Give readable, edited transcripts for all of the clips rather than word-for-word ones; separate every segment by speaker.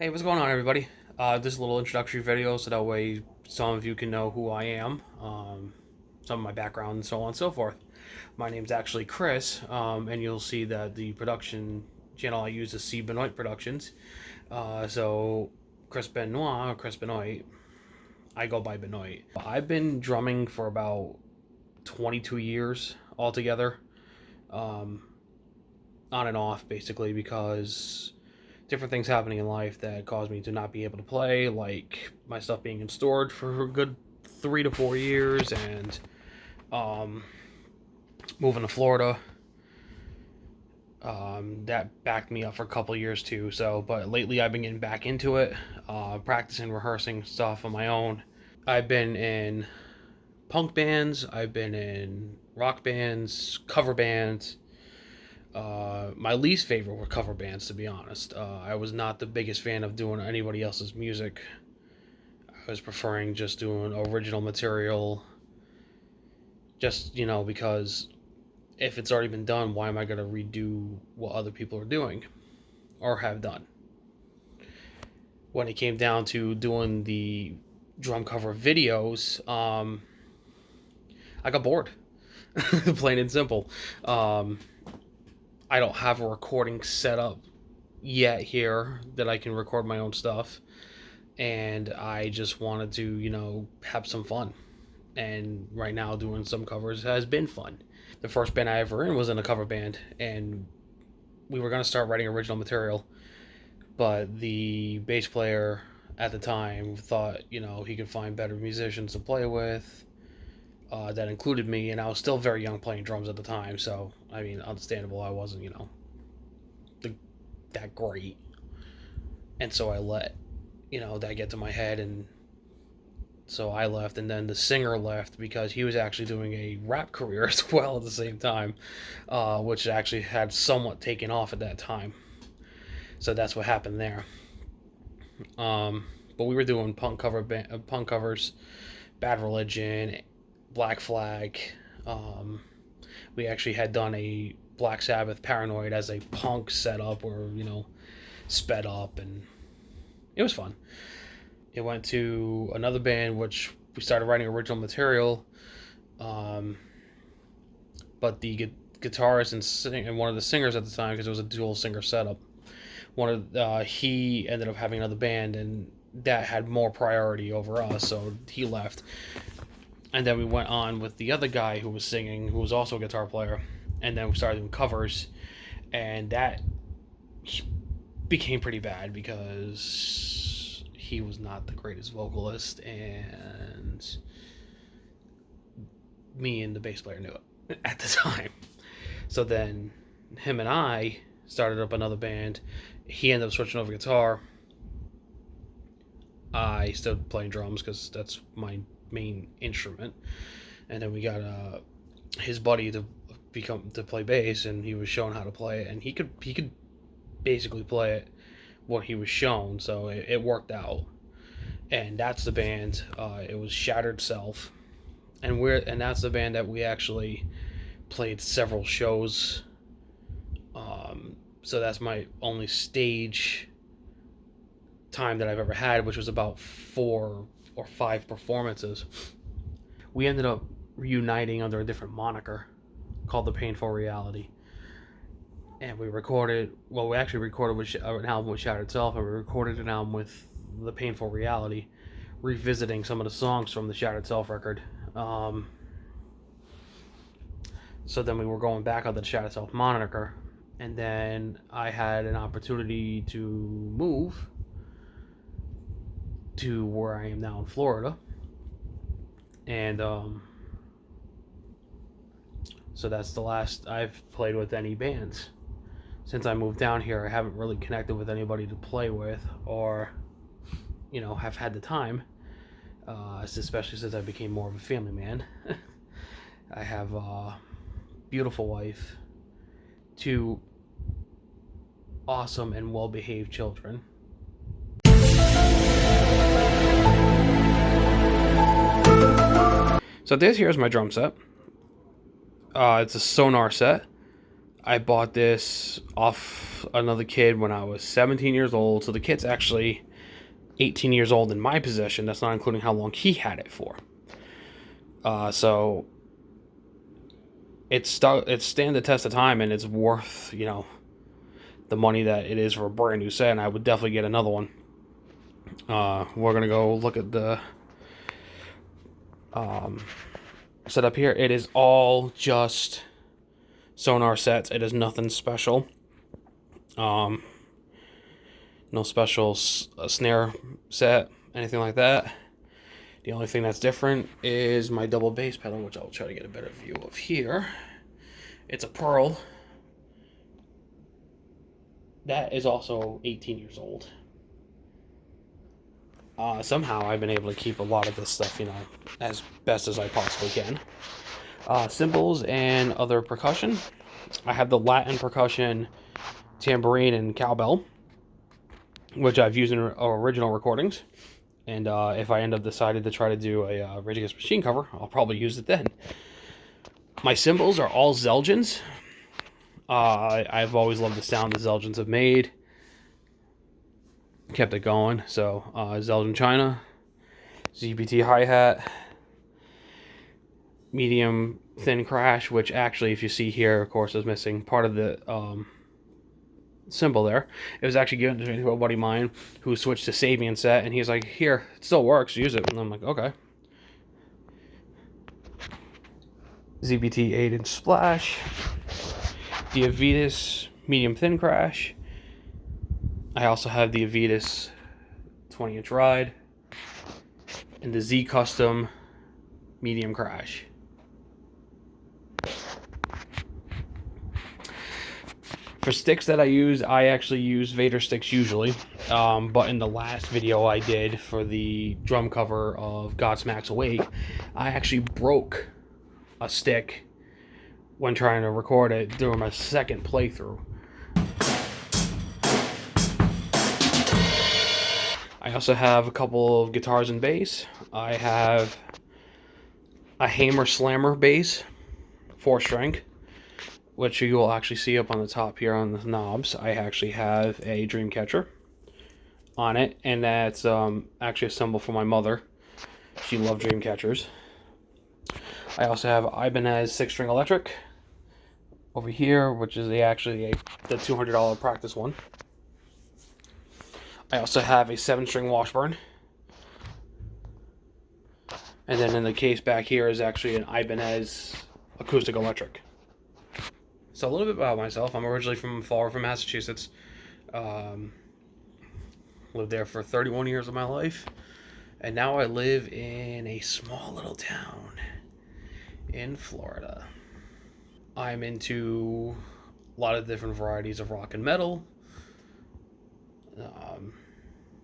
Speaker 1: Hey, what's going on, everybody? This is a little introductory video so that way some of you can know who I am, some of my background, and so on and so forth. My name's actually Chris, and you'll see that the production channel I use is C. Benoit Productions. So, Chris Benoit, or Chris Benoit, I go by Benoit. I've been drumming for about 22 years altogether, um, on and off, basically, because different things happening in life that caused me to not be able to play, like my stuff being in storage for a good 3 to 4 years, and um, moving to Florida. That backed me up for a couple years too. So, but lately I've been getting back into it, practicing, rehearsing stuff on my own. I've been in punk bands. I've been in rock bands, cover bands. My least favorite were cover bands, to be honest. I was not the biggest fan of doing anybody else's music. I was preferring just doing original material. Just, because if it's already been done, why am I going to redo what other people are doing or have done? When it came down to doing the drum cover videos, I got bored. Plain and simple. I don't have a recording set up yet here that I can record my own stuff, and I just wanted to, have some fun. And right now, doing some covers has been fun. The first band I ever in was in a cover band, and we were gonna start writing original material, but the bass player at the time thought, he could find better musicians to play with. That included me, and I was still very young playing drums at the time, so I mean, understandable. I wasn't, that great, and so I let, that get to my head, and so I left, and then the singer left because he was actually doing a rap career as well at the same time, which actually had somewhat taken off at that time. So that's what happened there. But we were doing punk covers, Bad Religion, Black Flag. We actually had done a Black Sabbath Paranoid as a punk setup, where sped up, and it was fun. It went to another band, which we started writing original material, but the guitarist and one of the singers at the time, because it was a dual singer setup, he ended up having another band, and that had more priority over us, so he left. And then we went on with the other guy who was singing, who was also a guitar player, and then we started doing covers, and that became pretty bad because he was not the greatest vocalist, and me and the bass player knew it at the time. So then him and I started up another band. He ended up switching over guitar. I still playing drums because that's my main instrument. And then we got his buddy to play bass, and he was shown how to play it, and he could basically play it what he was shown, so it worked out. And that's the band. It was Shattered Self, and that's the band that we actually played several shows. So that's my only stage time that I've ever had, which was about 4 or 5 performances. We ended up reuniting under a different moniker called The Painful Reality. And we actually recorded an album with Shattered Self, and we recorded an album with The Painful Reality, revisiting some of the songs from the Shattered Self record. So then we were going back on the Shattered Self moniker, and then I had an opportunity to move to where I am now in Florida, and so that's the last I've played with any bands. Since I moved down here, I haven't really connected with anybody to play with, or have had the time, especially since I became more of a family man. I have a beautiful wife, 2 awesome and well-behaved children. So here's my drum set. It's a Sonar set. I bought this off another kid when I was 17 years old. So the kit's actually 18 years old in my possession. That's not including how long he had it for. So it's stand the test of time, and it's worth the money that it is for a brand new set. And I would definitely get another one. We're gonna go look at the setup here. It is all just sonar sets. It is nothing special. No special snare set, anything like that. The only thing that's different is my double bass pedal, which I'll try to get a better view of here. It's a Pearl. That is also 18 years old. Somehow I've been able to keep a lot of this stuff, as best as I possibly can. Cymbals and other percussion. I have the Latin percussion, tambourine, and cowbell, which I've used in original recordings. And if I end up deciding to try to do a Rage Against the Machine cover, I'll probably use it then. My cymbals are all Zeldins. I've always loved the sound the Zeldins have made. Kept it going. So Zeldin China, ZBT hi-hat, medium thin crash, which actually, if you see here, of course, is missing part of the cymbal there. It was actually given to me to a buddy of mine who switched to Sabian set, and he's like, here, it still works, use it. And I'm like, okay. ZBT 8-inch splash, the Avitas medium thin crash. I also have the Avitas 20-inch ride and the Z Custom medium crash. For sticks that I use, I actually use Vader sticks usually, but in the last video I did for the drum cover of Godsmack's Awake, I actually broke a stick when trying to record it during my second playthrough. I also have a couple of guitars and bass. I have a Hammer Slammer bass, 4-string, which you will actually see up on the top here on the knobs. I actually have a Dreamcatcher on it, and that's actually a symbol for my mother. She loved Dreamcatchers. I also have Ibanez 6-string electric over here, which is the $200 practice one. I also have a 7-string Washburn. And then in the case back here is actually an Ibanez acoustic electric. So a little bit about myself. I'm originally from Fall River, Massachusetts. Lived there for 31 years of my life. And now I live in a small little town in Florida. I'm into a lot of different varieties of rock and metal.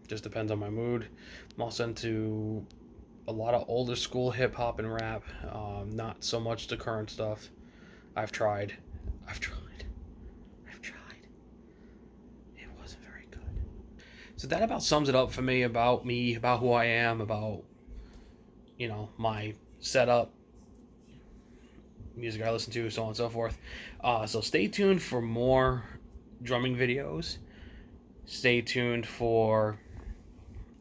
Speaker 1: Just depends on my mood. I'm also into a lot of older school hip hop and rap. Not so much the current stuff. I've tried. It wasn't very good. So that about sums it up for me, about who I am, about my setup, music I listen to, so on and so forth. So stay tuned for more drumming videos. Stay tuned for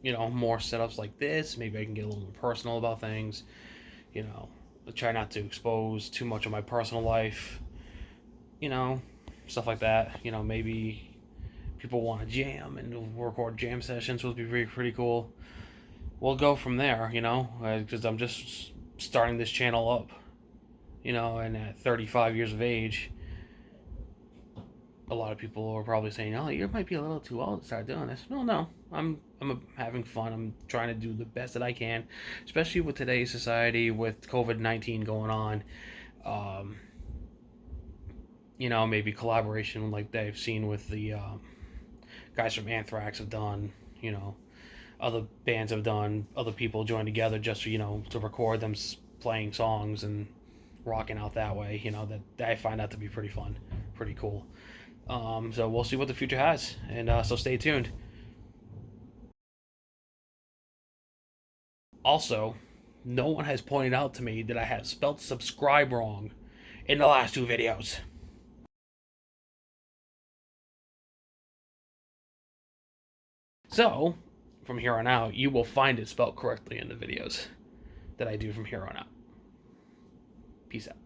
Speaker 1: more setups like this. Maybe I can get a little more personal about things. I try not to expose too much of my personal life. Stuff like that. Maybe people want to jam and record jam sessions, which would be pretty cool. We'll go from there, because I'm just starting this channel up, and at 35 years of age, a lot of people are probably saying, "Oh, you might be a little too old to start doing this." No, I'm having fun. I'm trying to do the best that I can, especially with today's society with COVID-19 going on. Maybe collaboration like they've seen with the guys from Anthrax have done. Other bands have done. Other people join together just to record them playing songs and rocking out that way. That I find that to be pretty fun, pretty cool. So we'll see what the future has, and so stay tuned. Also, no one has pointed out to me that I have spelled subscribe wrong in the last two videos. So, from here on out, you will find it spelled correctly in the videos that I do from here on out. Peace out.